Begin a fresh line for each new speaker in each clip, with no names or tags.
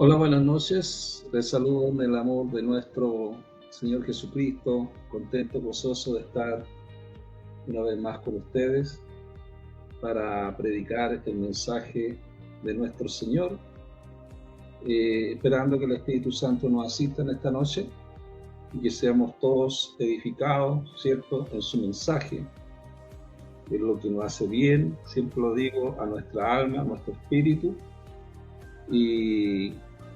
Hola, buenas noches. Les saludo en el amor de nuestro Señor Jesucristo. Contento, gozoso de estar una vez más con ustedes para predicar el mensaje de nuestro Señor, esperando que el Espíritu Santo nos asista en esta noche y que seamos todos edificados, ¿cierto?, en su mensaje. Es lo que nos hace bien, siempre lo digo, a nuestra alma, a nuestro espíritu. Y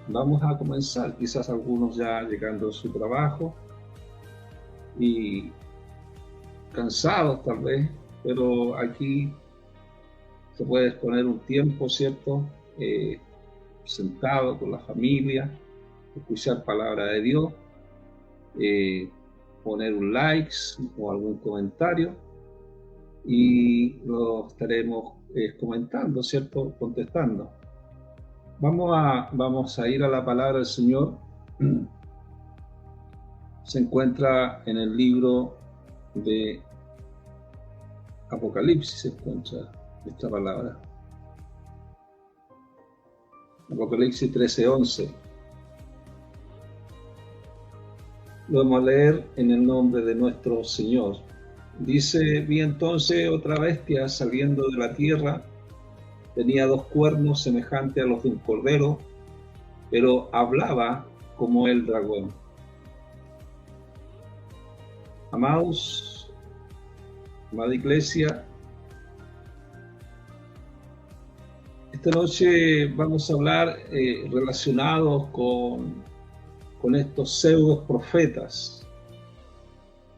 vamos a comenzar, quizás algunos ya llegando a su trabajo y cansados tal vez, pero aquí se puede exponer un tiempo, ¿cierto? Sentado con la familia, escuchar palabra de Dios, poner un like o algún comentario y lo estaremos comentando, ¿cierto? Contestando. Vamos a ir a la palabra del Señor. Se encuentra en el libro de Apocalipsis, se encuentra esta palabra. Apocalipsis 13:11. Lo vamos a leer en el nombre de nuestro Señor. Dice: vi entonces otra bestia saliendo de la tierra. Tenía 2 cuernos semejantes a los de un cordero, pero hablaba como el dragón. Amados, amada iglesia, esta noche vamos a hablar relacionados con estos pseudo profetas.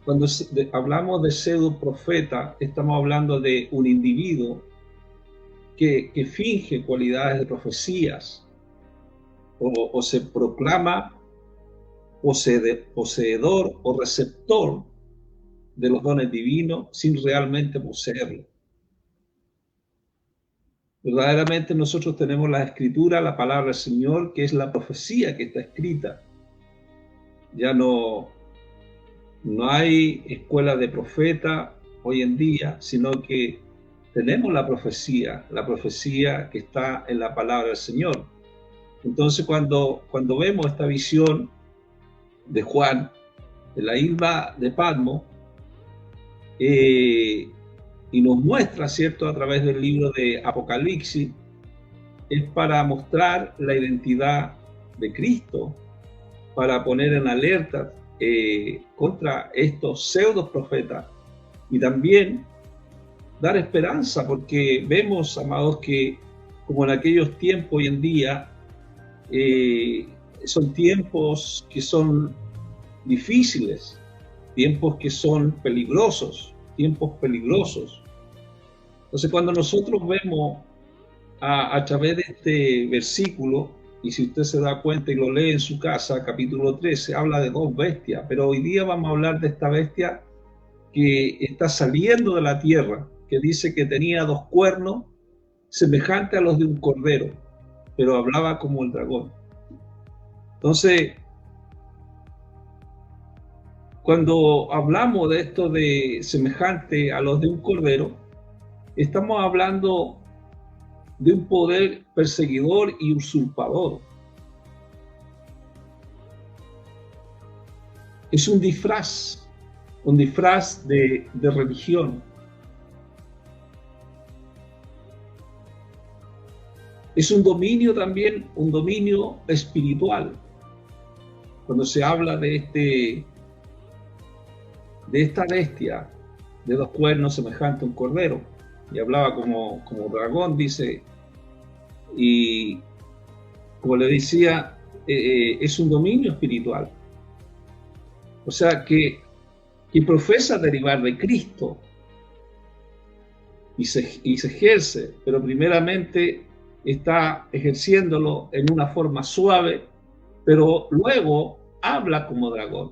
Cuando hablamos de pseudo profeta, estamos hablando de un individuo que finge cualidades de profecías o se proclama poseedor o receptor de los dones divinos sin realmente poseerlos. Verdaderamente nosotros tenemos la escritura, la palabra del Señor, que es la profecía que está escrita. Ya no hay escuela de profeta hoy en día, sino que tenemos la profecía que está en la palabra del Señor. Entonces cuando vemos esta visión de Juan en la isla de Patmos, y nos muestra, ¿cierto?, a través del libro de Apocalipsis, es para mostrar la identidad de Cristo, para poner en alerta contra estos pseudos profetas y también dar esperanza, porque vemos, amados, que como en aquellos tiempos, hoy en día son tiempos que son difíciles, tiempos que son peligrosos. Entonces, cuando nosotros vemos a través de este versículo, y si usted se da cuenta y lo lee en su casa, capítulo 13, habla de 2 bestias, pero hoy día vamos a hablar de esta bestia que está saliendo de la tierra, que dice que tenía 2 cuernos semejantes a los de un cordero, pero hablaba como el dragón. Entonces, cuando hablamos de esto de semejante a los de un cordero, estamos hablando de un poder perseguidor y usurpador. Es un disfraz de religión. Es un dominio también, un dominio espiritual. Cuando se habla de esta bestia de 2 cuernos semejante a un cordero, y hablaba como dragón, dice, y como le decía, es un dominio espiritual. O sea, que profesa derivar de Cristo y se ejerce, pero primeramente está ejerciéndolo en una forma suave, pero luego habla como dragón.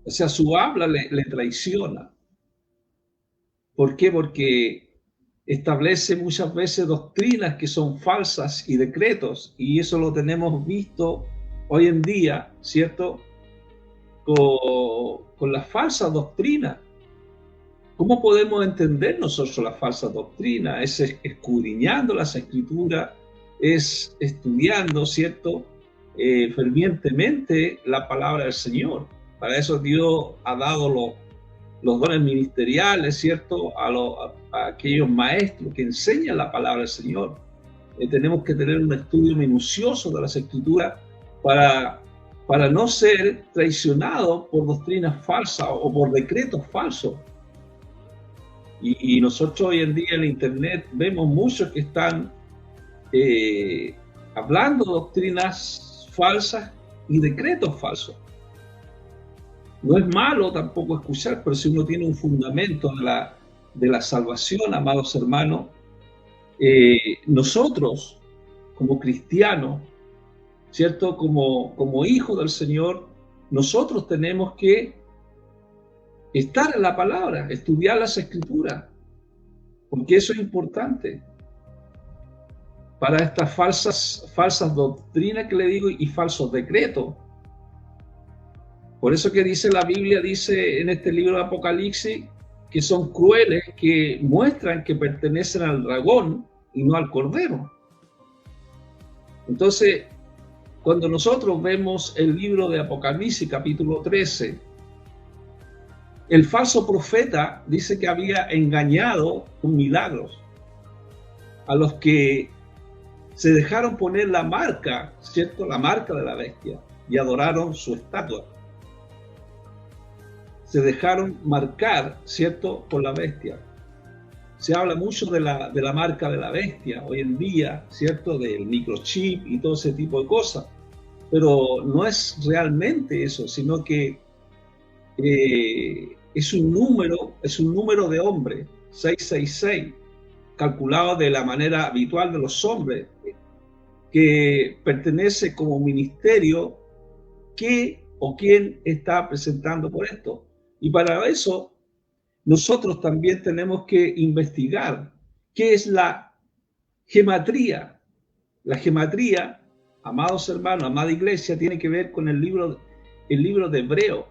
O sea, su habla le traiciona. ¿Por qué? Porque establece muchas veces doctrinas que son falsas y decretos, y eso lo tenemos visto hoy en día, ¿cierto?, con las falsas doctrinas. ¿Cómo podemos entender nosotros las falsas doctrinas? Es escudriñando las escrituras, es estudiando, ¿cierto? Fervientemente la palabra del Señor. Para eso Dios ha dado los dones ministeriales, ¿cierto? A aquellos maestros que enseñan la palabra del Señor. Tenemos que tener un estudio minucioso de las Escrituras para no ser traicionados por doctrinas falsas o por decretos falsos. Y nosotros hoy en día en la Internet vemos muchos que están hablando de doctrinas falsas y decretos falsos. No es malo tampoco escuchar, pero si uno tiene un fundamento de la salvación, amados hermanos, nosotros como cristianos, ¿cierto? Como hijos del Señor, nosotros tenemos que estar en la palabra, estudiar las Escrituras, porque eso es importante para estas falsas doctrinas que le digo y falsos decretos. Por eso que dice la Biblia, dice en este libro de Apocalipsis, que son crueles, que muestran que pertenecen al dragón y no al cordero. Entonces, cuando nosotros vemos el libro de Apocalipsis, capítulo 13, el falso profeta dice que había engañado con milagros a los que se dejaron poner la marca, ¿cierto? La marca de la bestia, y adoraron su estatua. Se dejaron marcar, ¿cierto?, por la bestia. Se habla mucho de la marca de la bestia hoy en día, ¿cierto?, del microchip y todo ese tipo de cosas. Pero no es realmente eso, sino que es un número de hombre, 666, calculado de la manera habitual de los hombres, que pertenece como ministerio qué o quién está presentando por esto. Y para eso nosotros también tenemos que investigar qué es la gematría. La gematría, amados hermanos, amada iglesia, tiene que ver con el libro de Hebreo.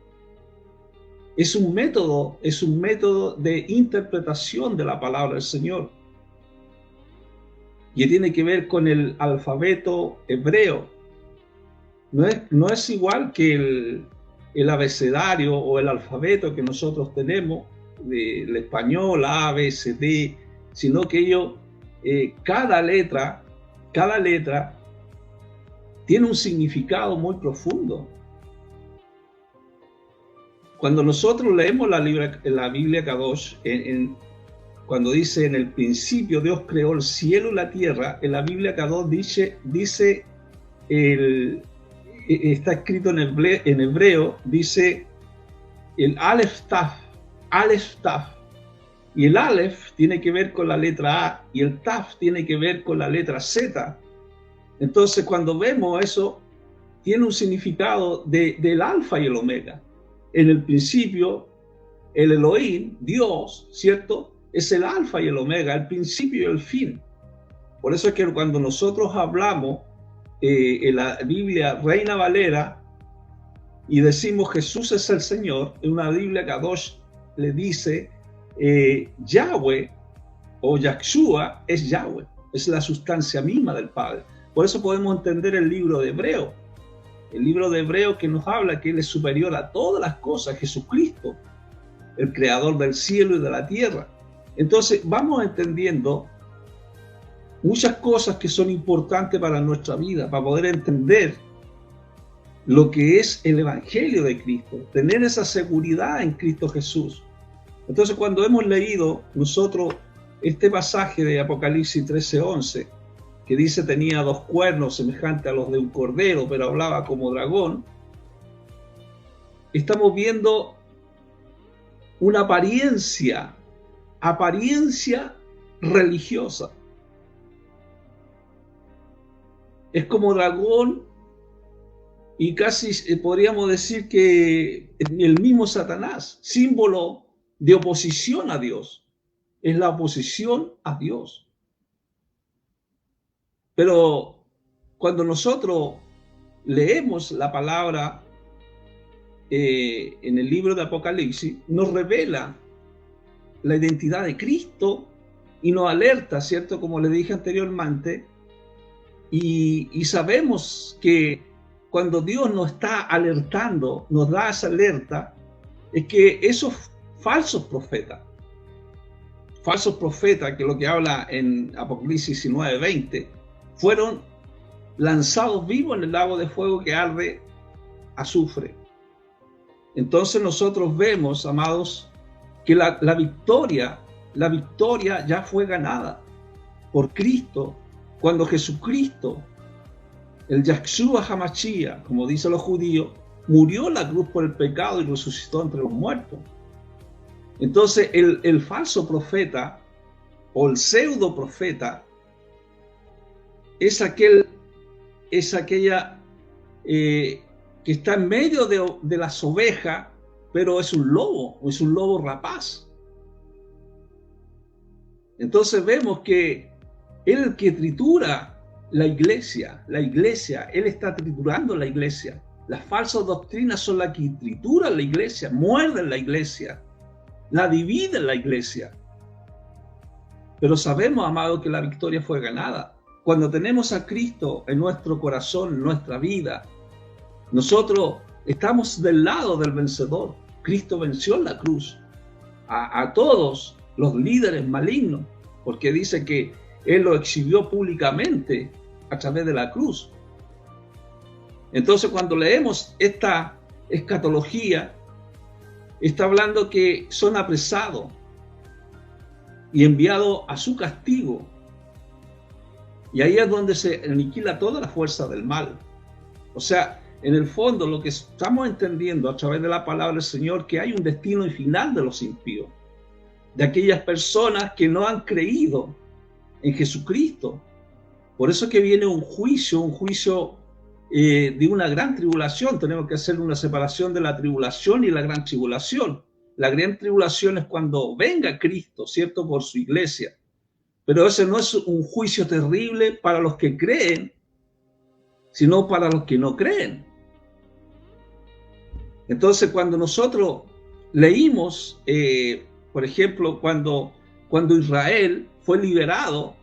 Es un método de interpretación de la palabra del Señor. Y tiene que ver con el alfabeto hebreo. No es igual que el abecedario o el alfabeto que nosotros tenemos, del español, A, B, C, D, sino que cada letra tiene un significado muy profundo. Cuando nosotros leemos la Biblia Kadosh, cuando dice en el principio Dios creó el cielo y la tierra, en la Biblia Kadosh dice está escrito en hebreo, dice el Aleph Taf, y el Aleph tiene que ver con la letra A y el Taf tiene que ver con la letra Z. Entonces cuando vemos eso, tiene un significado del alfa y el omega. En el principio, el Elohim, Dios, ¿cierto?, es el alfa y el omega, el principio y el fin. Por eso es que cuando nosotros hablamos en la Biblia Reina Valera y decimos Jesús es el Señor, en una Biblia Kadosh le dice Yahweh o Yahshua es Yahweh, es la sustancia misma del Padre. Por eso podemos entender el libro de Hebreo. El libro de Hebreo que nos habla que Él es superior a todas las cosas, Jesucristo, el creador del cielo y de la tierra. Entonces vamos entendiendo muchas cosas que son importantes para nuestra vida, para poder entender lo que es el Evangelio de Cristo, tener esa seguridad en Cristo Jesús. Entonces cuando hemos leído nosotros este pasaje de Apocalipsis 13:11, que dice tenía 2 cuernos semejantes a los de un cordero, pero hablaba como dragón, estamos viendo una apariencia religiosa. Es como dragón y casi podríamos decir que el mismo Satanás, símbolo de oposición a Dios, es la oposición a Dios. Pero cuando nosotros leemos la palabra en el libro de Apocalipsis, nos revela la identidad de Cristo y nos alerta, ¿cierto? Como le dije anteriormente, Y sabemos que cuando Dios nos está alertando, nos da esa alerta, es que esos falsos profetas, que lo que habla en Apocalipsis 19:20, fueron lanzados vivos en el lago de fuego que arde azufre. Entonces nosotros vemos, amados, que la victoria ya fue ganada por Cristo, cuando Jesucristo, el Yahshua HaMashiach, como dicen los judíos, murió en la cruz por el pecado y resucitó entre los muertos. Entonces el falso profeta o el pseudo profeta es aquella que está en medio de las ovejas, pero es un lobo rapaz. Entonces vemos que el que tritura la iglesia, él está triturando la iglesia. Las falsas doctrinas son las que trituran la iglesia, muerden la iglesia, la dividen la iglesia. Pero sabemos, amado, que la victoria fue ganada. Cuando tenemos a Cristo en nuestro corazón, en nuestra vida, nosotros estamos del lado del vencedor. Cristo venció en la cruz a todos los líderes malignos, porque dice que Él lo exhibió públicamente a través de la cruz. Entonces, cuando leemos esta escatología, está hablando que son apresados y enviados a su castigo. Y ahí es donde se aniquila toda la fuerza del mal. O sea, en el fondo lo que estamos entendiendo a través de la palabra del Señor, que hay un destino final de los impíos, de aquellas personas que no han creído en Jesucristo. Por eso que viene un juicio de una gran tribulación. Tenemos que hacer una separación de la tribulación y la gran tribulación. La gran tribulación es cuando venga Cristo, ¿cierto?, por su iglesia. Pero ese no es un juicio terrible para los que creen, sino para los que no creen. Entonces, cuando nosotros leímos, por ejemplo, cuando Israel fue liberado,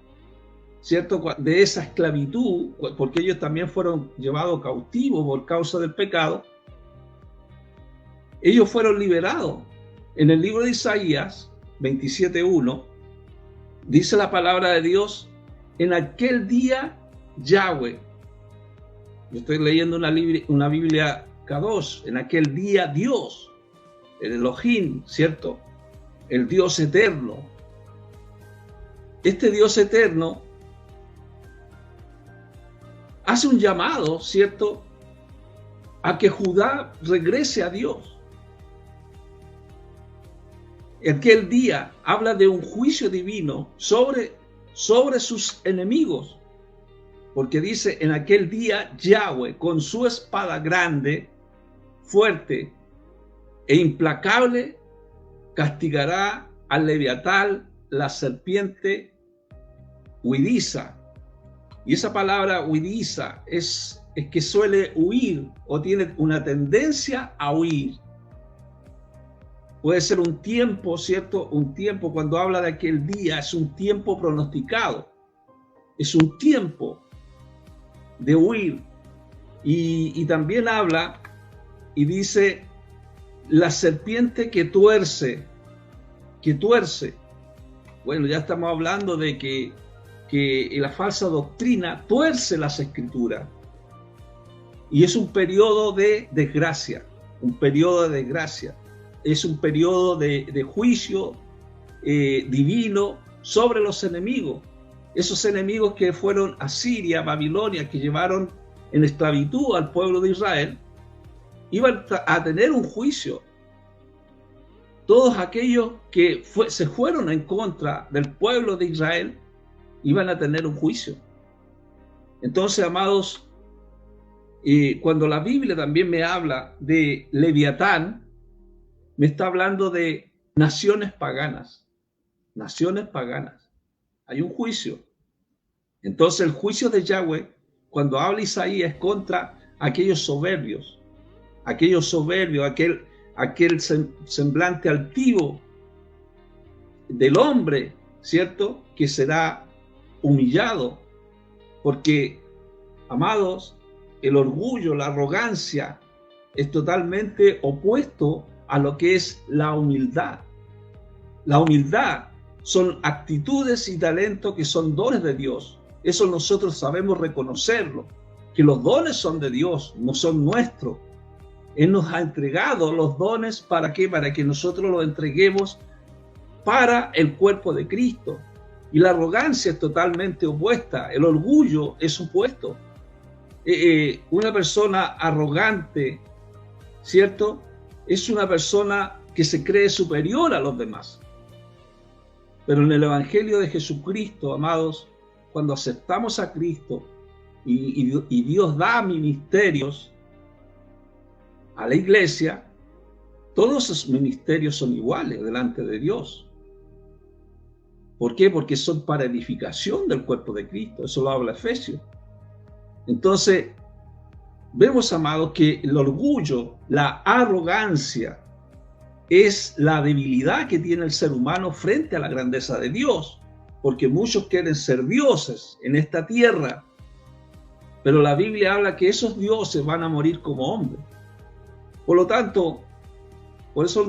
¿cierto?, de esa esclavitud, porque ellos también fueron llevados cautivos por causa del pecado, ellos fueron liberados. En el libro de Isaías 27:1, dice la palabra de Dios: en aquel día Yahweh, yo estoy leyendo una Biblia Kadosh, en aquel día Dios, el Elohim, ¿cierto?, el Dios eterno. Este Dios eterno hace un llamado, ¿cierto?, a que Judá regrese a Dios. Aquel día habla de un juicio divino sobre sus enemigos, porque dice: en aquel día Yahweh, con su espada grande, fuerte e implacable, castigará al Leviatán, la serpiente huidiza. Y esa palabra huidiza es que suele huir o tiene una tendencia a huir. Puede ser un tiempo, ¿cierto? Un tiempo, cuando habla de aquel día, es un tiempo pronosticado. Es un tiempo de huir. Y también habla y dice: la serpiente que tuerce. Bueno, ya estamos hablando de que la falsa doctrina tuerce las escrituras. Y es un periodo de desgracia, es un periodo de juicio divino sobre los enemigos. Esos enemigos que fueron Asiria, Babilonia, que llevaron en esclavitud al pueblo de Israel, iban a tener un juicio. Todos aquellos que se fueron en contra del pueblo de Israel iban a tener un juicio. Entonces, amados, cuando la Biblia también me habla de Leviatán, me está hablando de naciones paganas. Hay un juicio. Entonces, el juicio de Yahweh, cuando habla Isaías, es contra aquellos soberbios, aquel semblante altivo del hombre, ¿cierto?, que será humillado, porque Amados, el orgullo, la arrogancia es totalmente opuesto a lo que es la humildad. La humildad son actitudes y talentos que son dones de Dios. Eso nosotros sabemos reconocerlo, que los dones son de Dios, no son nuestros. Él nos ha entregado los dones, ¿para qué? Para que nosotros los entreguemos para el cuerpo de Cristo. Y la arrogancia es totalmente opuesta, el orgullo es opuesto. Una persona arrogante, ¿cierto? Es una persona que se cree superior a los demás. Pero en el Evangelio de Jesucristo, amados, cuando aceptamos a Cristo y Dios da ministerios a la iglesia, todos esos ministerios son iguales delante de Dios. ¿Por qué? Porque son para edificación del cuerpo de Cristo. Eso lo habla Efesios. Entonces, vemos, amados, que el orgullo, la arrogancia, es la debilidad que tiene el ser humano frente a la grandeza de Dios. Porque muchos quieren ser dioses en esta tierra. Pero la Biblia habla que esos dioses van a morir como hombres. Por lo tanto, por eso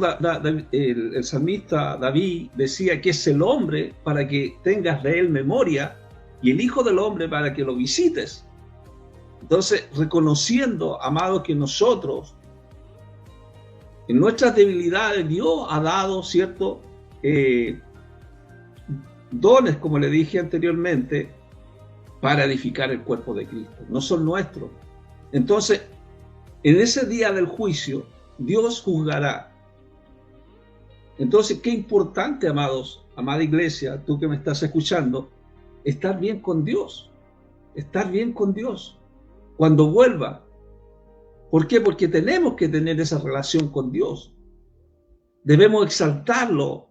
el salmista David decía que es el hombre para que tengas de él memoria y el Hijo del Hombre para que lo visites. Entonces, reconociendo, amado, que nosotros, en nuestras debilidades, Dios ha dado ciertos dones, como le dije anteriormente, para edificar el cuerpo de Cristo. No son nuestros. Entonces, en ese día del juicio, Dios juzgará. Entonces, qué importante, amados, amada iglesia, tú que me estás escuchando, estar bien con Dios. Estar bien con Dios cuando vuelva. ¿Por qué? Porque tenemos que tener esa relación con Dios. Debemos exaltarlo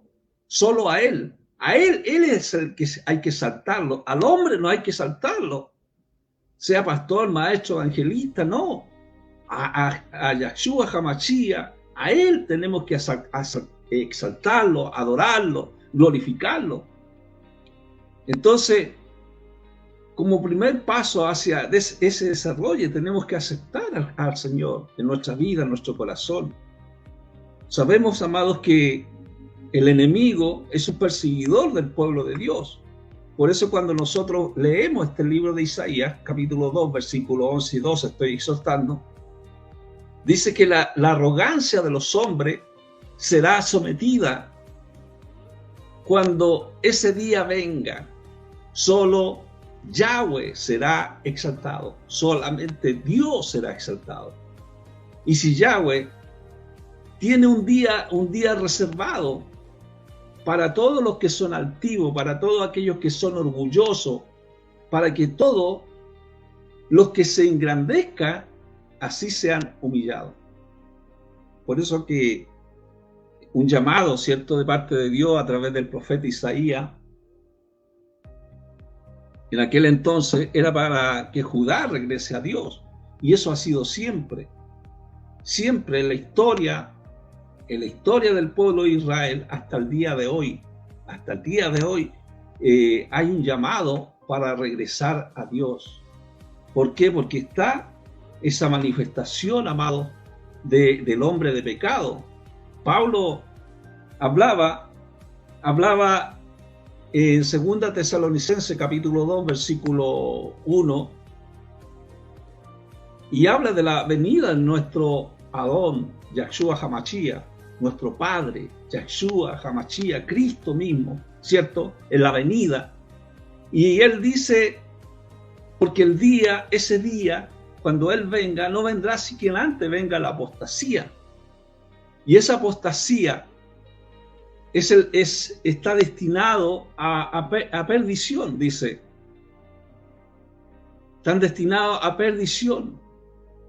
solo a Él. A Él es el que hay que exaltarlo. Al hombre no hay que exaltarlo. Sea pastor, maestro, evangelista, no. A Yahshua HaMashiach, a Él tenemos que exaltarlo, adorarlo, glorificarlo. Entonces, como primer paso hacia ese desarrollo, tenemos que aceptar al Señor en nuestra vida, en nuestro corazón. Sabemos, amados, que el enemigo es un perseguidor del pueblo de Dios. Por eso cuando nosotros leemos este libro de Isaías, capítulo 2, versículos 11 y 12, estoy exhortando, dice que la arrogancia de los hombres será sometida cuando ese día venga. Solo Yahweh será exaltado, solamente Dios será exaltado. Y si Yahweh tiene un día reservado para todos los que son altivos, para todos aquellos que son orgullosos, para que todos los que se engrandezcan así sean humillados. Por eso que un llamado, ¿cierto?, de parte de Dios a través del profeta Isaías, en aquel entonces era para que Judá regrese a Dios. Y eso ha sido siempre. Siempre en la historia del pueblo de Israel hasta el día de hoy. Hasta el día de hoy hay un llamado para regresar a Dios. ¿Por qué? Porque está esa manifestación, amado, del hombre de pecado. Pablo hablaba en 2 Tesalonicenses capítulo 2 versículo 1 y habla de la venida de nuestro Adón, Yahshua HaMashiach, nuestro Padre, Yahshua HaMashiach, Cristo mismo, ¿cierto? En la venida. Y él dice, porque ese día, cuando Él venga, no vendrá sin que antes venga la apostasía. Y esa apostasía está destinado a perdición, dice. Están destinados a perdición.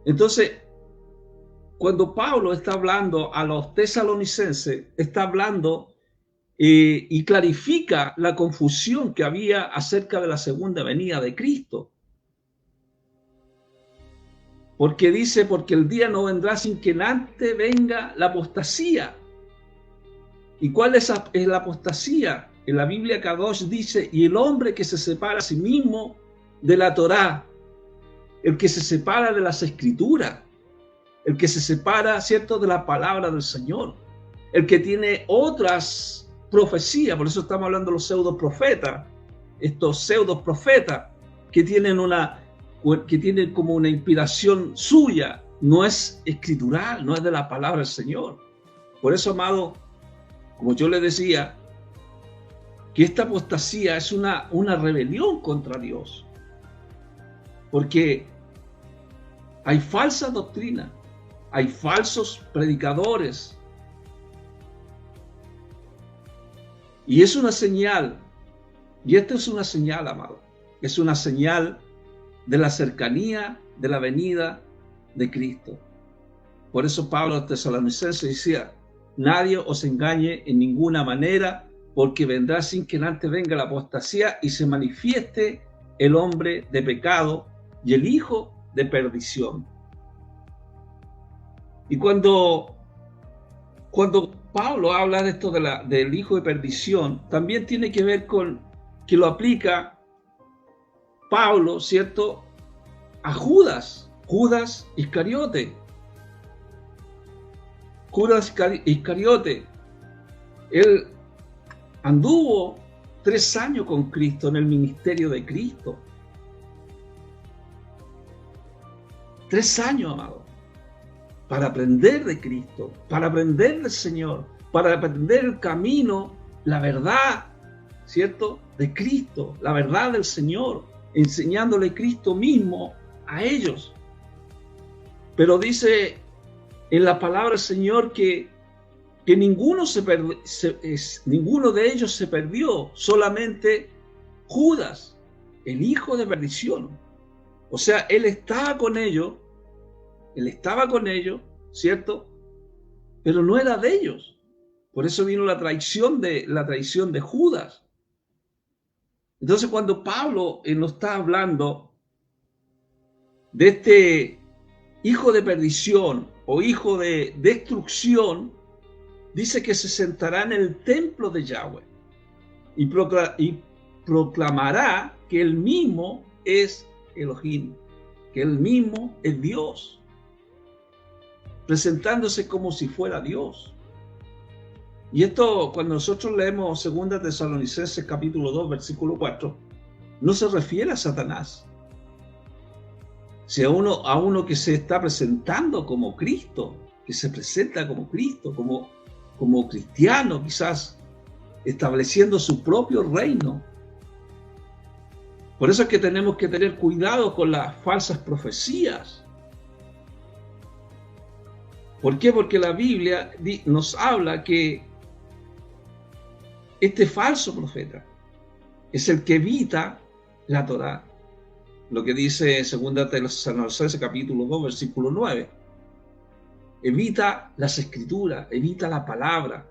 Entonces, cuando Pablo está hablando a los tesalonicenses, está hablando y clarifica la confusión que había acerca de la segunda venida de Cristo. Porque dice, porque el día no vendrá sin que antes venga la apostasía. ¿Y cuál es la apostasía? En la Biblia Kadosh dice, y el hombre que se separa a sí mismo de la Torá. el que se separa de las Escrituras, el que se separa, ¿cierto?, de la palabra del Señor, el que tiene otras profecías. Por eso estamos hablando de los pseudoprofetas, estos pseudoprofetas que tienen como una inspiración suya, no es escritural, no es de la palabra del Señor. Por eso, amado, como yo le decía, que esta apostasía es una rebelión contra Dios, porque hay falsa doctrina, hay falsos predicadores, y es una señal, y esta es una señal, amado, es una señal de la cercanía de la venida de Cristo. Por eso Pablo a los Tesalonicenses decía: nadie os engañe en ninguna manera, porque vendrá sin que antes venga la apostasía y se manifieste el hombre de pecado y el hijo de perdición. Y cuando Pablo habla de esto del hijo de perdición, también tiene que ver con que lo aplica Pablo, ¿cierto?, a Judas Iscariote. Judas Iscariote, él anduvo 3 años con Cristo en el ministerio de Cristo. 3 años, amado, para aprender de Cristo, para aprender del Señor, para aprender el camino, la verdad, ¿cierto?, de Cristo, la verdad del Señor, enseñándole Cristo mismo a ellos. Pero dice en la palabra del Señor que ninguno de ellos se perdió, solamente Judas, el hijo de perdición. O sea, él estaba con ellos, ¿cierto?, pero no era de ellos. Por eso vino la traición de Judas. Entonces, cuando Pablo nos está hablando de este hijo de perdición o hijo de destrucción, dice que se sentará en el templo de Yahweh y proclamará que él mismo es Elohim, que él mismo es Dios, presentándose como si fuera Dios. Y esto, cuando nosotros leemos 2 Tesalonicenses capítulo 2, versículo 4, no se refiere a Satanás, sino a uno que se está presentando como Cristo, que se presenta como Cristo, como cristiano, quizás estableciendo su propio reino. Por eso es que tenemos que tener cuidado con las falsas profecías. ¿Por qué? Porque la Biblia nos habla que este falso profeta es el que evita la Torá. Lo que dice 2 Tesalonicenses capítulo 2, versículo 9. Evita las escrituras, evita la palabra.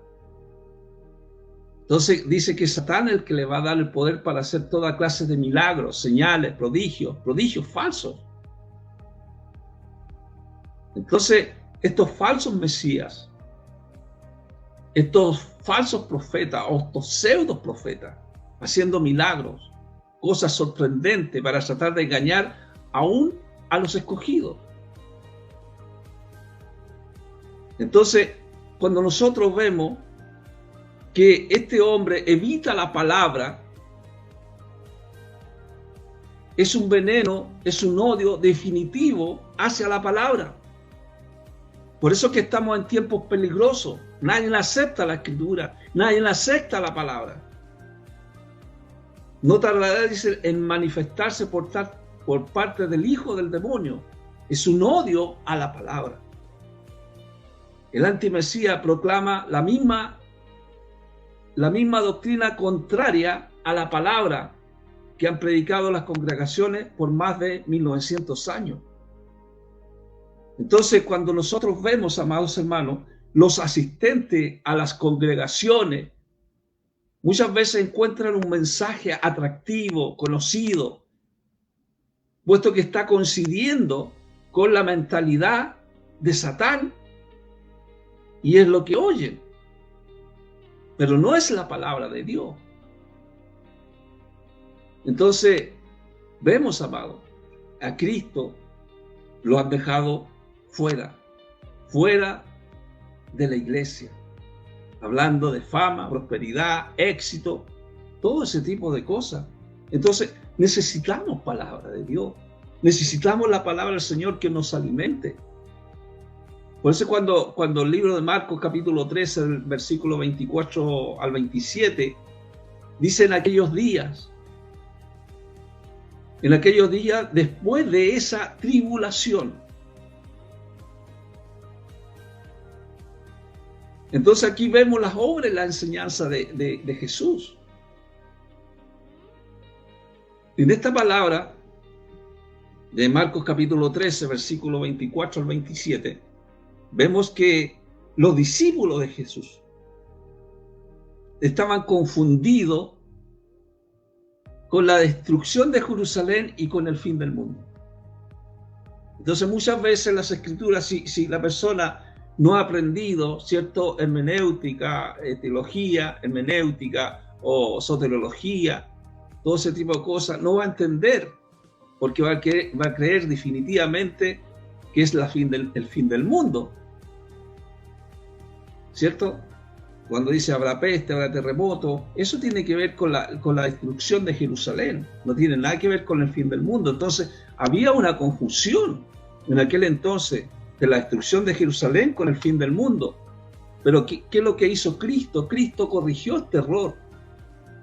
Entonces dice que Satán es el que le va a dar el poder para hacer toda clase de milagros, señales, prodigios falsos. Entonces, estos falsos mesías, estos falsos profetas o estos pseudo profetas haciendo milagros, cosas sorprendentes para tratar de engañar aún a los escogidos. Entonces, cuando nosotros vemos que este hombre evita la palabra, es un veneno, es un odio definitivo hacia la palabra. Por eso es que estamos en tiempos peligrosos. Nadie acepta la escritura, nadie acepta la palabra. No tardará, dice, en manifestarse por parte del hijo del demonio. Es un odio a la palabra. El antimesías proclama la misma doctrina contraria a la palabra que han predicado las congregaciones por más de 1900 años. Entonces, cuando nosotros vemos, amados hermanos, los asistentes a las congregaciones, muchas veces encuentran un mensaje atractivo, conocido, puesto que está coincidiendo con la mentalidad de Satán, y es lo que oyen, pero no es la palabra de Dios. Entonces, vemos, amado, a Cristo lo han dejado fuera de la iglesia, hablando de fama, prosperidad, éxito, todo ese tipo de cosas. Entonces necesitamos palabra de Dios, necesitamos la palabra del Señor que nos alimente. Por eso cuando el libro de Marcos capítulo 13, el versículo 24 al 27, dice en aquellos días después de esa tribulación. Entonces aquí vemos las obras y la enseñanza de Jesús. En esta palabra de Marcos capítulo 13, versículo 24 al 27, vemos que los discípulos de Jesús estaban confundidos con la destrucción de Jerusalén y con el fin del mundo. Entonces muchas veces en las escrituras, si la persona no ha aprendido, ¿cierto?, hermenéutica, teología, hermenéutica o soteriología, todo ese tipo de cosas, no va a entender, porque va a creer definitivamente que es el fin del mundo, ¿cierto? Cuando dice habrá peste, habrá terremoto, eso tiene que ver con la destrucción de Jerusalén, no tiene nada que ver con el fin del mundo. Entonces había una confusión en aquel entonces de la destrucción de Jerusalén con el fin del mundo. Pero ¿qué es lo que hizo Cristo? Cristo corrigió este error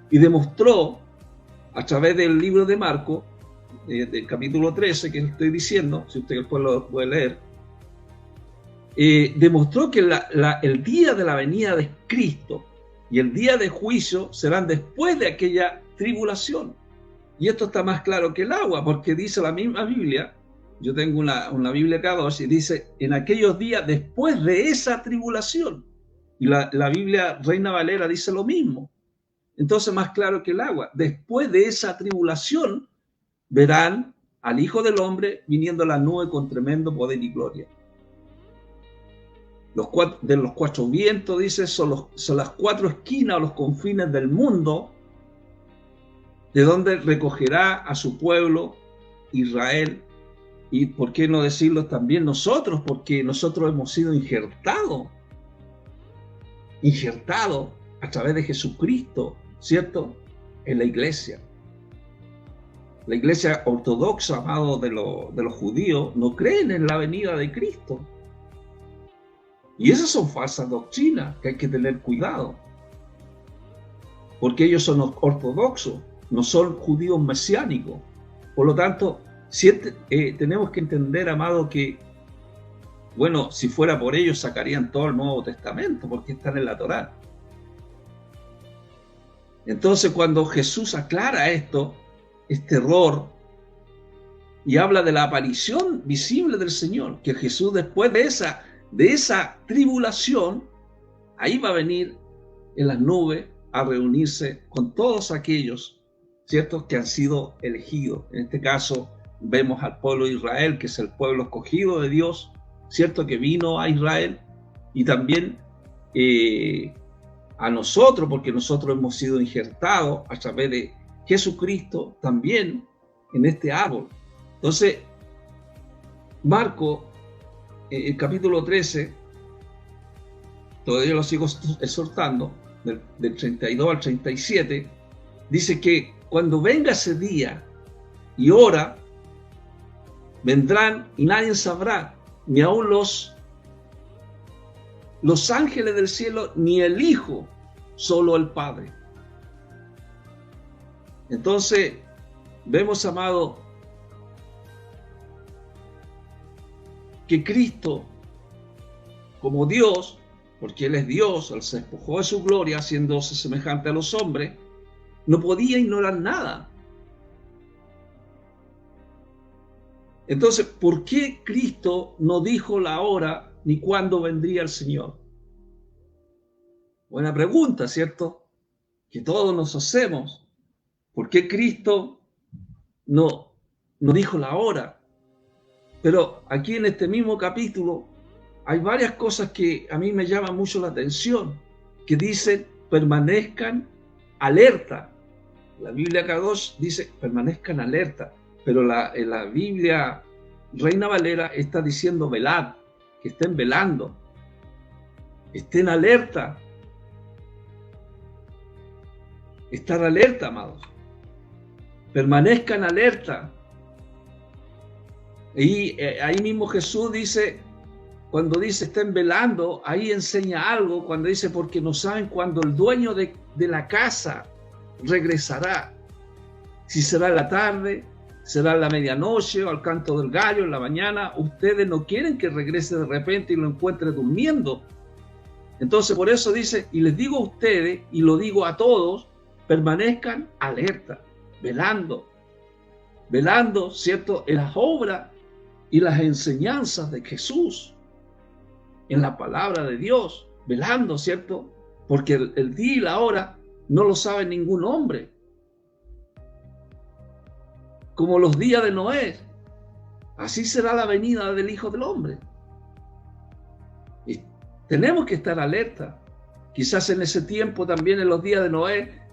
y demostró a través del libro de Marcos, del capítulo 13 que estoy diciendo, si usted después lo puede leer, demostró que el día de la venida de Cristo y el día de juicio serán después de aquella tribulación. Y esto está más claro que el agua, porque dice la misma Biblia, yo tengo una Biblia K2 y dice, en aquellos días después de esa tribulación. Y la Biblia Reina Valera dice lo mismo. Entonces más claro que el agua. Después de esa tribulación verán al Hijo del Hombre viniendo a la nube con tremendo poder y gloria. De los cuatro vientos, dice, son las cuatro esquinas o los confines del mundo, de donde recogerá a su pueblo Israel. Y por qué no decirlo también nosotros, porque nosotros hemos sido injertados a través de Jesucristo, ¿cierto?, en la iglesia. La iglesia ortodoxa, amado de los judíos, no creen en la venida de Cristo. Y esas son falsas doctrinas que hay que tener cuidado. Porque ellos son ortodoxos, no son judíos mesiánicos. Por lo tanto, tenemos que entender, amado, que, bueno, si fuera por ellos sacarían todo el Nuevo Testamento, porque están en la Torá. Entonces, cuando Jesús aclara este error, y habla de la aparición visible del Señor, que Jesús después de esa tribulación, ahí va a venir en las nubes a reunirse con todos aquellos, ¿cierto?, que han sido elegidos. En este caso vemos al pueblo de Israel, que es el pueblo escogido de Dios, ¿cierto?, que vino a Israel, y también a nosotros, porque nosotros hemos sido injertados a través de Jesucristo también en este árbol. Entonces, Marcos, el capítulo 13, todavía lo sigo exhortando, del 32 al 37, dice que cuando venga ese día y hora, vendrán y nadie sabrá, ni aun los ángeles del cielo, ni el Hijo, solo el Padre. Entonces, vemos, amado, que Cristo, como Dios, porque Él es Dios, Él se despojó de su gloria, haciéndose semejante a los hombres, no podía ignorar nada. Entonces, ¿por qué Cristo no dijo la hora ni cuándo vendría el Señor? Buena pregunta, ¿cierto?, que todos nos hacemos. ¿Por qué Cristo no dijo la hora? Pero aquí en este mismo capítulo hay varias cosas que a mí me llaman mucho la atención, que dicen permanezcan alerta. La Biblia K2 dice permanezcan alerta. Pero en la Biblia Reina Valera está diciendo velad, que estén velando, estén alerta. Estar alerta, amados. Permanezcan alerta. Y ahí mismo Jesús dice, cuando dice estén velando, ahí enseña algo, cuando dice porque no saben cuándo el dueño de la casa regresará. Si será en la tarde, será en la medianoche o al canto del gallo en la mañana. Ustedes no quieren que regrese de repente y lo encuentre durmiendo. Entonces por eso dice, y les digo a ustedes, y lo digo a todos, permanezcan alerta, velando, ¿cierto? En las obras y las enseñanzas de Jesús, en la palabra de Dios, velando, ¿cierto? Porque el día y la hora no lo sabe ningún hombre. Como los días de Noé, así será la venida del Hijo del Hombre. Y tenemos que estar alerta. Quizás en ese tiempo también, en los días de Noé,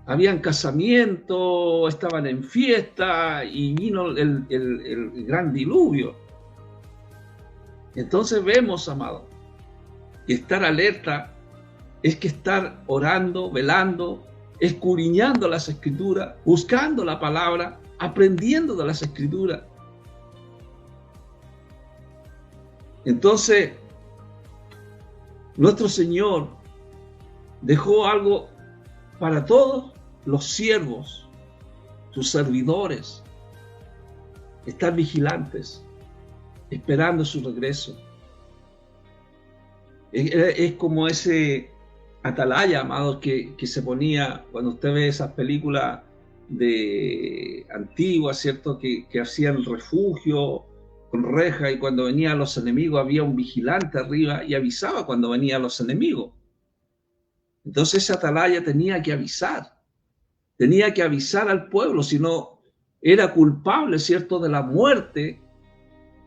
habían casamientos, estaban en fiesta y vino el gran diluvio. Entonces vemos, amados, que estar alerta es que estar orando, velando, escudriñando las Escrituras, buscando la palabra, aprendiendo de las Escrituras. Entonces, nuestro Señor dejó algo para todos los siervos, sus servidores, estar vigilantes, esperando su regreso. Es como ese atalaya, amados, que se ponía cuando usted ve esas películas de antiguas, ¿cierto? Que hacían refugio con reja, y cuando venían los enemigos había un vigilante arriba y avisaba cuando venían los enemigos. Entonces ese atalaya tenía que avisar al pueblo, si no era culpable, ¿cierto?, de la muerte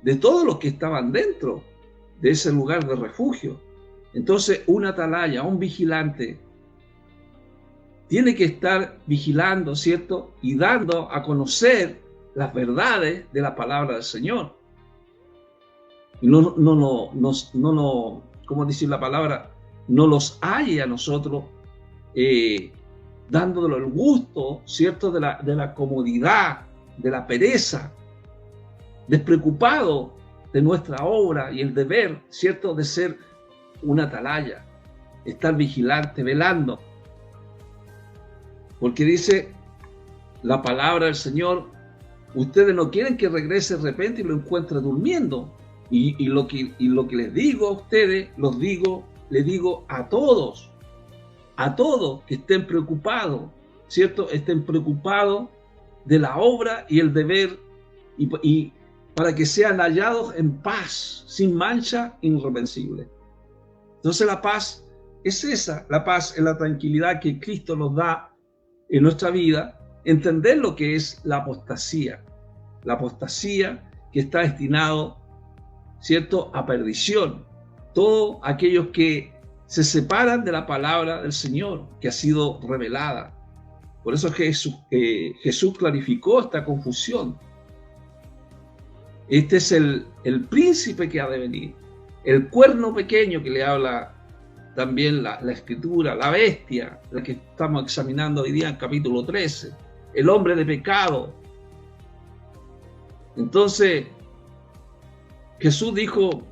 de todos los que estaban dentro de ese lugar de refugio. Entonces un atalaya, un vigilante, tiene que estar vigilando, ¿cierto?, y dando a conocer las verdades de la palabra del Señor. Y no, ¿cómo decir la palabra? No los halle a nosotros dándole el gusto, ¿cierto?, de la comodidad, de la pereza, despreocupado de nuestra obra y el deber, ¿cierto?, de ser una atalaya, estar vigilante, velando. Porque dice la palabra del Señor, ustedes no quieren que regrese de repente y lo encuentre durmiendo. Y lo que les digo a ustedes, les digo a todos que estén preocupados, ¿cierto? Estén preocupados de la obra y el deber, y para que sean hallados en paz, sin mancha, irreprensible. Entonces la paz es esa, la paz es la tranquilidad que Cristo nos da en nuestra vida, entender lo que es la apostasía que está destinado, ¿cierto?, a perdición. Todos aquellos que se separan de la palabra del Señor, que ha sido revelada. Por eso Jesús clarificó esta confusión. Este es el príncipe que ha de venir, el cuerno pequeño que le habla también la Escritura, la bestia, la que estamos examinando hoy día en capítulo 13, el hombre de pecado. Entonces, Jesús dijo,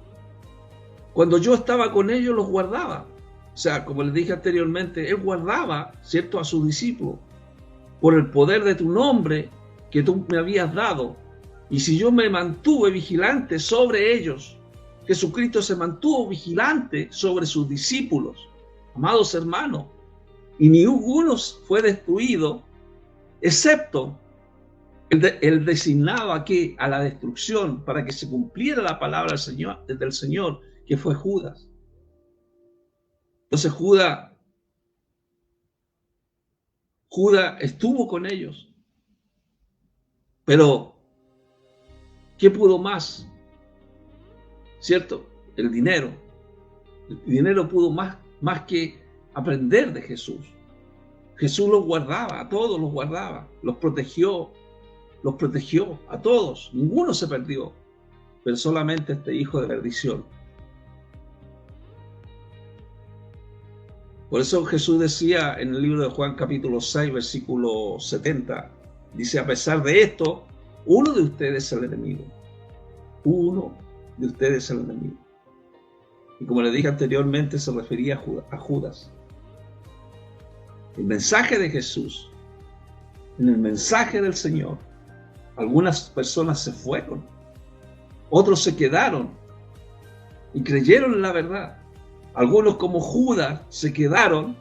cuando yo estaba con ellos los guardaba. O sea, como les dije anteriormente, Él guardaba, ¿cierto?, a sus discípulos por el poder de tu nombre que tú me habías dado. Y si yo me mantuve vigilante sobre ellos, Jesucristo se mantuvo vigilante sobre sus discípulos, amados hermanos, y ni uno fue destruido, excepto el designado aquí a la destrucción para que se cumpliera la palabra del Señor, que fue Judas. Entonces Judas estuvo con ellos, pero ¿qué pudo más? ¿Cierto? El dinero. El dinero pudo más que aprender de Jesús. Jesús los guardaba, a todos los guardaba, los protegió, los protegió a todos, ninguno se perdió, pero solamente este hijo de perdición. Por eso Jesús decía en el libro de Juan capítulo 6, versículo 70, dice, a pesar de esto, uno de ustedes es el enemigo. Uno de ustedes es el enemigo. Y como le dije anteriormente, se refería a Judas. El mensaje de Jesús, en el mensaje del Señor, algunas personas se fueron, otros se quedaron y creyeron en la verdad. Algunos como Judas se quedaron,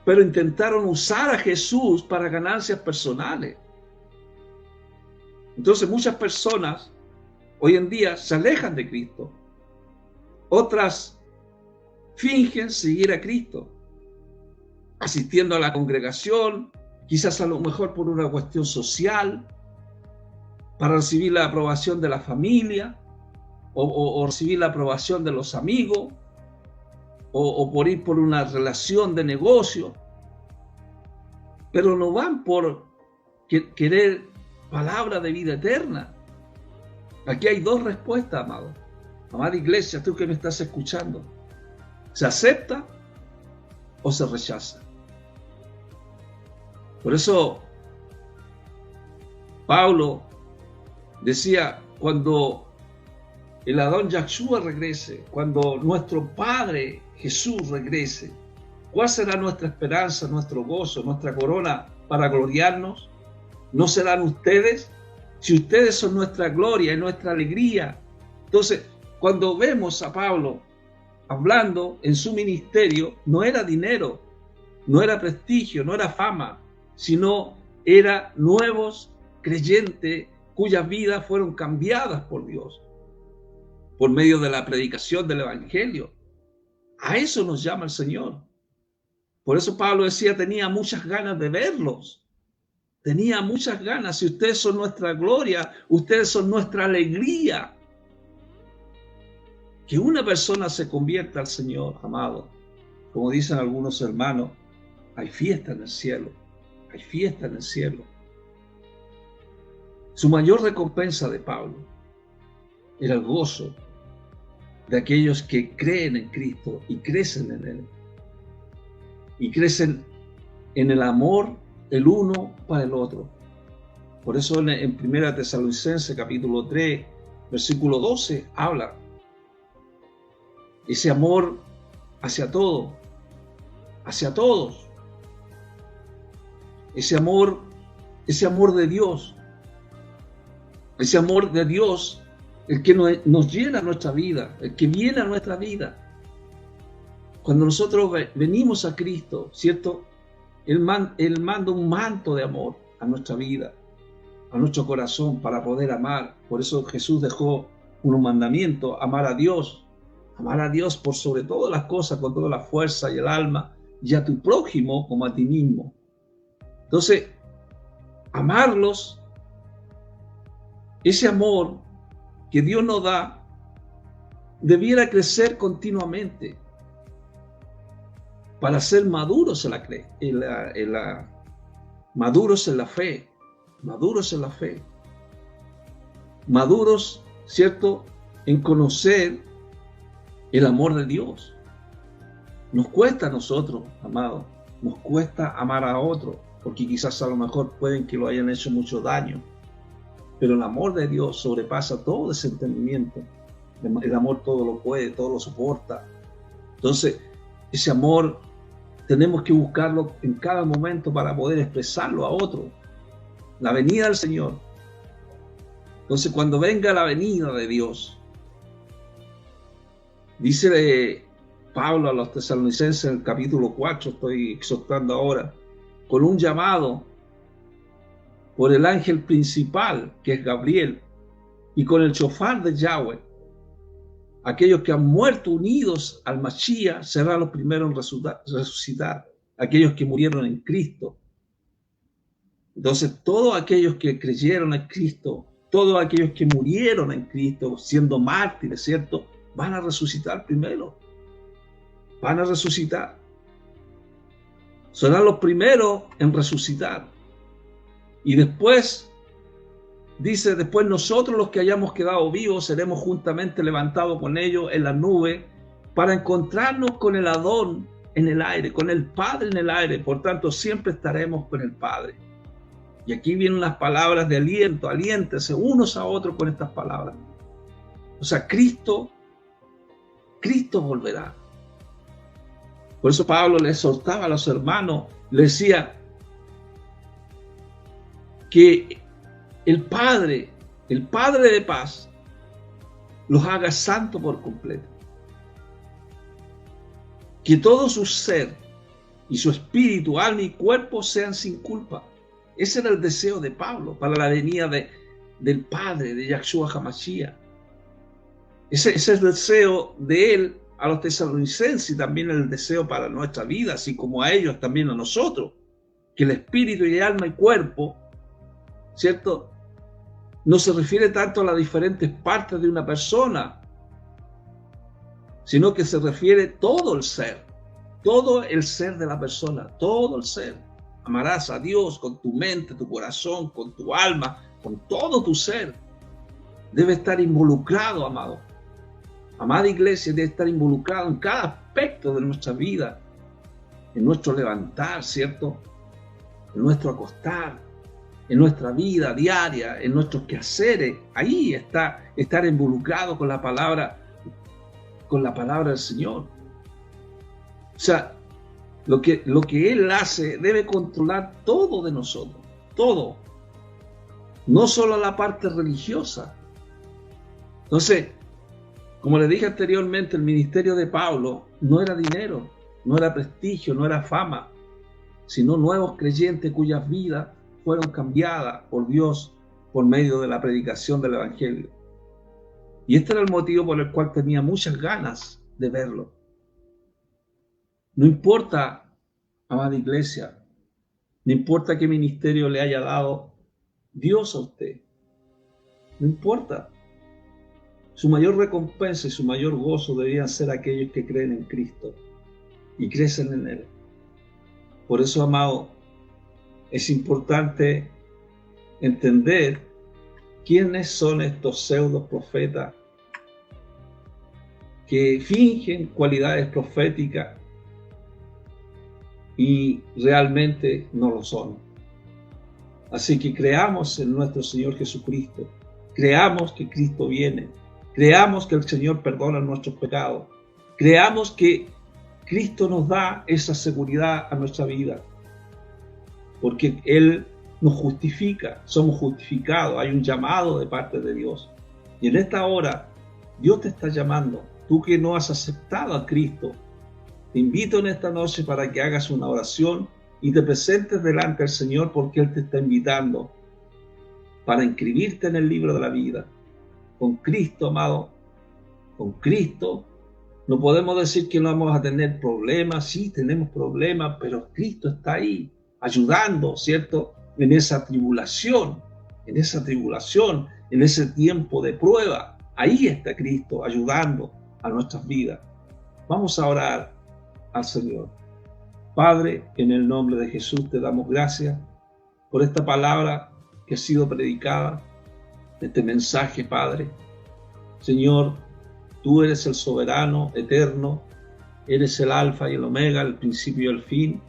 pero intentaron usar a Jesús para ganancias personales. Entonces muchas personas hoy en día se alejan de Cristo. Otras fingen seguir a Cristo, asistiendo a la congregación, quizás a lo mejor por una cuestión social, para recibir la aprobación de la familia, o recibir la aprobación de los amigos, o por ir por una relación de negocio, pero no van por querer palabra de vida eterna. Aquí hay dos respuestas, amado. Amada iglesia, tú que me estás escuchando, ¿se acepta o se rechaza? Por eso Pablo decía, cuando el Adón Yahshua regrese, cuando nuestro Padre Jesús regrese, ¿cuál será nuestra esperanza, nuestro gozo, nuestra corona para gloriarnos? ¿No serán ustedes? Si ustedes son nuestra gloria y nuestra alegría. Entonces, cuando vemos a Pablo hablando en su ministerio, no era dinero, no era prestigio, no era fama, sino era nuevos creyentes cuyas vidas fueron cambiadas por Dios, por medio de la predicación del Evangelio. A eso nos llama el Señor. Por eso Pablo decía, tenía muchas ganas de verlos. Tenía muchas ganas. Si ustedes son nuestra gloria, ustedes son nuestra alegría. Que una persona se convierta al Señor, amado. Como dicen algunos hermanos, hay fiesta en el cielo. Hay fiesta en el cielo. Su mayor recompensa de Pablo era el gozo de aquellos que creen en Cristo y crecen en Él. Y crecen en el amor el uno para el otro. Por eso en 1 Tesalonicenses capítulo 3, versículo 12, habla ese amor hacia todo, hacia todos. Ese amor de Dios. Ese amor de Dios, el que nos llena nuestra vida, el que viene a nuestra vida. Cuando nosotros venimos a Cristo, ¿cierto? Él manda un manto de amor a nuestra vida, a nuestro corazón, para poder amar. Por eso Jesús dejó unos mandamientos: amar a Dios por sobre todas las cosas, con toda la fuerza y el alma, y a tu prójimo como a ti mismo. Entonces, amarlos, ese amor que Dios nos da, debiera crecer continuamente para ser maduros en maduros en la fe, maduros, ¿cierto?, en conocer el amor de Dios. Nos cuesta a nosotros, amados, nos cuesta amar a otro, porque quizás a lo mejor pueden que lo hayan hecho mucho daño, pero el amor de Dios sobrepasa todo ese entendimiento. El amor todo lo puede, todo lo soporta. Entonces, ese amor tenemos que buscarlo en cada momento para poder expresarlo a otro. La venida del Señor. Entonces, cuando venga la venida de Dios, dice Pablo a los tesalonicenses en el capítulo 4, estoy exhortando ahora, con un llamado por el ángel principal, que es Gabriel, y con el shofar de Yahweh. Aquellos que han muerto unidos al Mashiach serán los primeros en resucitar, aquellos que murieron en Cristo. Entonces, todos aquellos que creyeron en Cristo, todos aquellos que murieron en Cristo, siendo mártires, ¿cierto?, van a resucitar primero. Van a resucitar. Serán los primeros en resucitar. Y después dice después, nosotros los que hayamos quedado vivos seremos juntamente levantados con ellos en la nube para encontrarnos con el Adón en el aire, con el Padre en el aire. Por tanto, siempre estaremos con el Padre. Y aquí vienen las palabras de aliento, aliéntense unos a otros con estas palabras. O sea, Cristo volverá. Por eso Pablo le exhortaba a los hermanos, le decía que el Padre de paz, los haga santos por completo. Que todo su ser y su espíritu, alma y cuerpo sean sin culpa. Ese era el deseo de Pablo para la venida del Padre, de Yahshua HaMashiach. Ese es el deseo de él a los tesalonicenses y también el deseo para nuestra vida, así como a ellos, también a nosotros. Que el espíritu y alma y cuerpo, ¿cierto?, no se refiere tanto a las diferentes partes de una persona, sino que se refiere todo el ser de la persona, todo el ser. Amarás a Dios con tu mente, tu corazón, con tu alma, con todo tu ser. Debe estar involucrado, amado. Amada iglesia, debe estar involucrado en cada aspecto de nuestra vida, en nuestro levantar, ¿cierto?, en nuestro acostar, en nuestra vida diaria, en nuestros quehaceres. Ahí está estar involucrado con la palabra del Señor. O sea, lo que Él hace debe controlar todo de nosotros, todo, no solo la parte religiosa. Entonces, como le dije anteriormente, el ministerio de Pablo no era dinero, no era prestigio, no era fama, sino nuevos creyentes cuyas vidas fueron cambiadas por Dios por medio de la predicación del Evangelio. Y este era el motivo por el cual tenía muchas ganas de verlo. No importa, amada iglesia, no importa qué ministerio le haya dado Dios a usted, no importa. Su mayor recompensa y su mayor gozo deberían ser aquellos que creen en Cristo y crecen en Él. Por eso, amado, es importante entender quiénes son estos pseudo profetas que fingen cualidades proféticas y realmente no lo son. Así que creamos en nuestro Señor Jesucristo, creamos que Cristo viene, creamos que el Señor perdona nuestros pecados, creamos que Cristo nos da esa seguridad a nuestra vida, porque Él nos justifica, somos justificados, hay un llamado de parte de Dios. Y en esta hora, Dios te está llamando, tú que no has aceptado a Cristo, te invito en esta noche para que hagas una oración y te presentes delante del Señor, porque Él te está invitando para inscribirte en el libro de la vida. Con Cristo, amado, con Cristo, no podemos decir que no vamos a tener problemas. Sí, tenemos problemas, pero Cristo está ahí, ayudando, ¿cierto?, en esa tribulación, en ese tiempo de prueba. Ahí está Cristo ayudando a nuestras vidas. Vamos a orar al Señor. Padre, en el nombre de Jesús te damos gracias por esta palabra que ha sido predicada, este mensaje, Padre. Señor, tú eres el soberano, eterno, eres el alfa y el omega, el principio y el fin,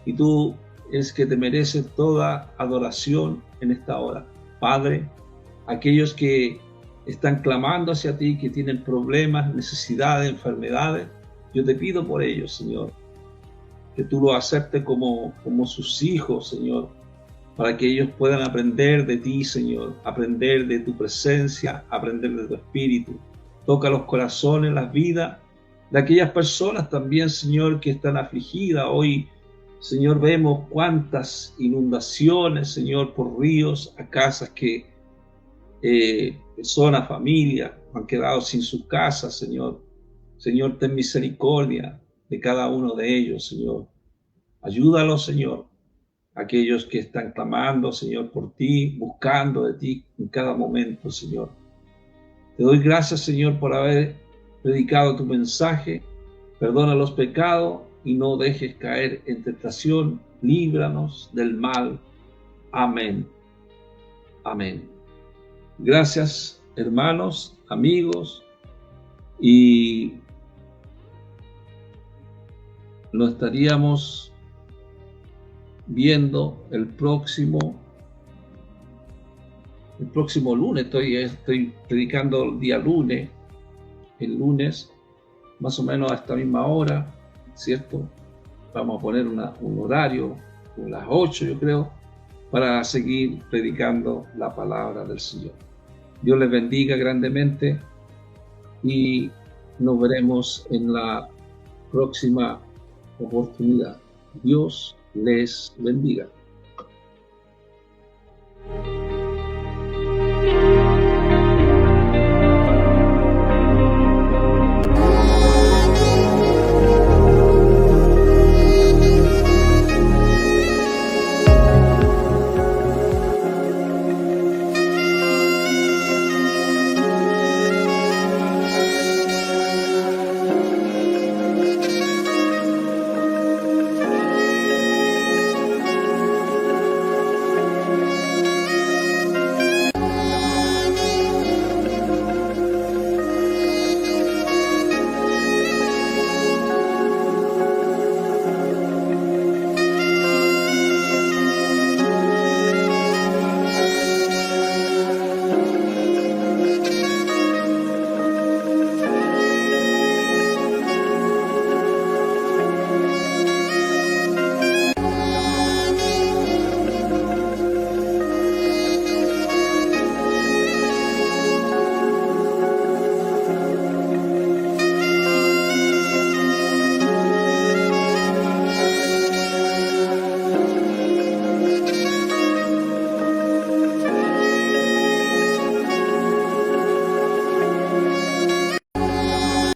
y tú es que te mereces toda adoración en esta hora. Padre, aquellos que están clamando hacia ti, que tienen problemas, necesidades, enfermedades, yo te pido por ellos, Señor, que tú los aceptes como sus hijos, Señor, para que ellos puedan aprender de ti, Señor, aprender de tu presencia, aprender de tu espíritu. Toca los corazones, las vidas de aquellas personas también, Señor, que están afligidas. Hoy, Señor, vemos cuántas inundaciones, Señor, por ríos, a casas que personas, familias han quedado sin sus casas, Señor. Señor, ten misericordia de cada uno de ellos, Señor. Ayúdalos, Señor, aquellos que están clamando, Señor, por ti, buscando de ti en cada momento, Señor. Te doy gracias, Señor, por haber predicado tu mensaje. Perdona los pecados y no dejes caer en tentación. Líbranos del mal. Amén. Amén. Gracias, hermanos, amigos, y nos estaríamos viendo el próximo lunes. Estoy predicando el día lunes, el lunes, más o menos a esta misma hora, ¿cierto? Vamos a poner un horario, a las 8 yo creo, para seguir predicando la palabra del Señor. Dios les bendiga grandemente y nos veremos en la próxima oportunidad. Dios les bendiga.